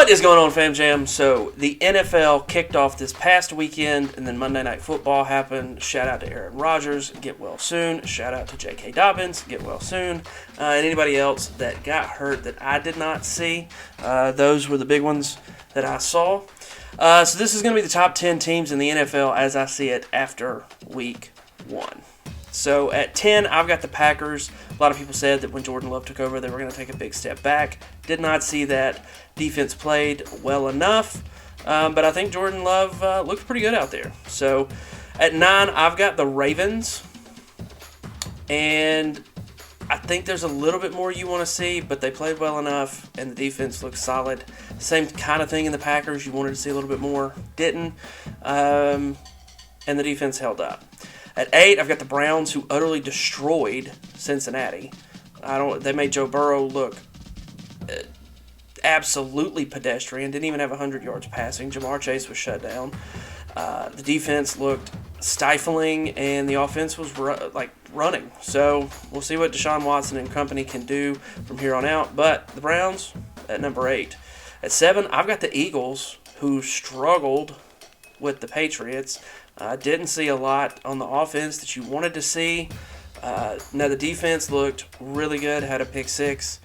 What is going on, Fam Jam? So the NFL kicked off this past weekend, and then Monday Night Football happened. Shout out to Aaron Rodgers, get well soon. Shout out to J.K. Dobbins, get well soon. And anybody else that got hurt that I did not see. Those were the big ones that I saw. So this is going to be the top 10 teams in the NFL as I see it after week 1. So at 10, I've got the Packers. A lot of people said that when Jordan Love took over, they were going to take a big step back. Did not see that. Defense played well enough, but I think Jordan Love looked pretty good out there. So at 9, I've got the Ravens, and I think there's a little bit more you want to see, but they played well enough, and the defense looked solid. Same kind of thing in the Packers. You wanted to see a little bit more. Didn't, and the defense held up. At 8, I've got the Browns, who utterly destroyed Cincinnati. They made Joe Burrow look absolutely pedestrian. Didn't even have 100 yards passing. Jamar Chase was shut down. The defense looked stifling, and the offense was running. So we'll see what Deshaun Watson and company can do from here on out. But the Browns at number 8. At 7, I've got the Eagles, who struggled with the Patriots. Didn't see a lot on the offense that you wanted to see. Now the defense looked really good, had a pick 6.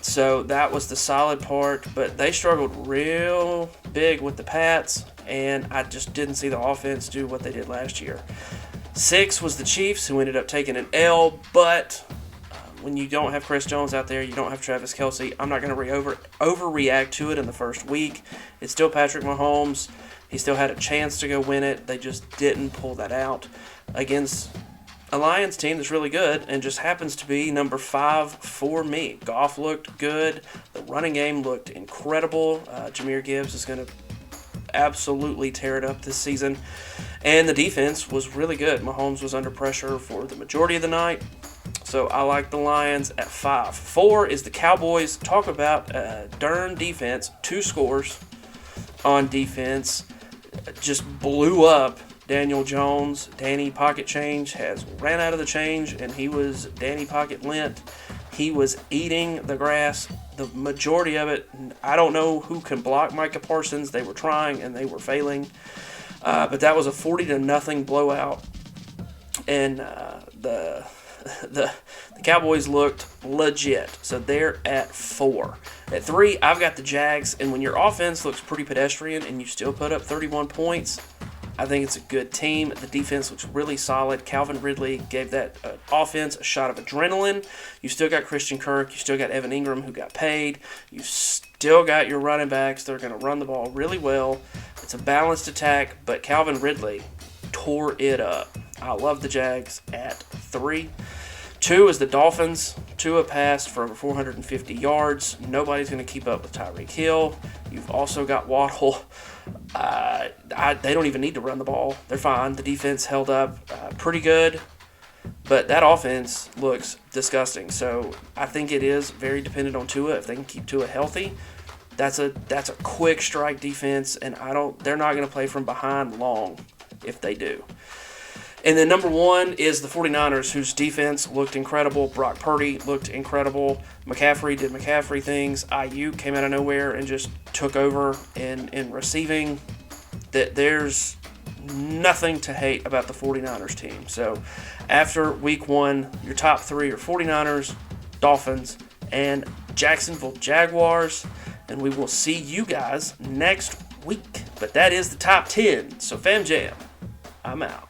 So that was the solid part, but they struggled real big with the Pats, and I just didn't see the offense do what they did last year. 6 was the Chiefs, who ended up taking an L, but when you don't have Chris Jones out there, you don't have Travis Kelce, I'm not going to overreact to it in the first week. It's still Patrick Mahomes. He still had a chance to go win it. They just didn't pull that out against a Lions team that's really good and just happens to be number 5 for me. Goff looked good. The running game looked incredible. Jahmyr Gibbs is going to absolutely tear it up this season. And the defense was really good. Mahomes was under pressure for the majority of the night. So I like the Lions at 5. 4 is the Cowboys. Talk about darn defense. 2 scores on defense. Just blew up Daniel Jones. Danny Pocket Change has ran out of the change, and he was Danny Pocket Lint. He was eating the grass, the majority of it. I don't know who can block Micah Parsons. They were trying, and they were failing. But that was a 40-0 blowout, and the Cowboys looked legit. So they're at 4. At 3, I've got the Jags, and when your offense looks pretty pedestrian and you still put up 31 points, I think it's a good team. The defense looks really solid. Calvin Ridley gave that offense a shot of adrenaline. You still got Christian Kirk. You still got Evan Ingram, who got paid. You still got your running backs. They're going to run the ball really well. It's a balanced attack, but Calvin Ridley tore it up. I love the Jags at 3. 2 is the Dolphins. Tua passed for over 450 yards. Nobody's going to keep up with Tyreek Hill. You've also got Waddle. They don't even need to run the ball. They're fine. The defense held up pretty good, but that offense looks disgusting. So I think it is very dependent on Tua. If they can keep Tua healthy, that's a quick strike defense, and they're not going to play from behind long if they do. And then number 1 is the 49ers, whose defense looked incredible. Brock Purdy looked incredible. McCaffrey did McCaffrey things. Ayuk came out of nowhere and just took over in receiving. There's nothing to hate about the 49ers team. So after week 1, your top 3 are 49ers, Dolphins, and Jacksonville Jaguars. And we will see you guys next week. But that is the top 10. So Fam Jam, I'm out.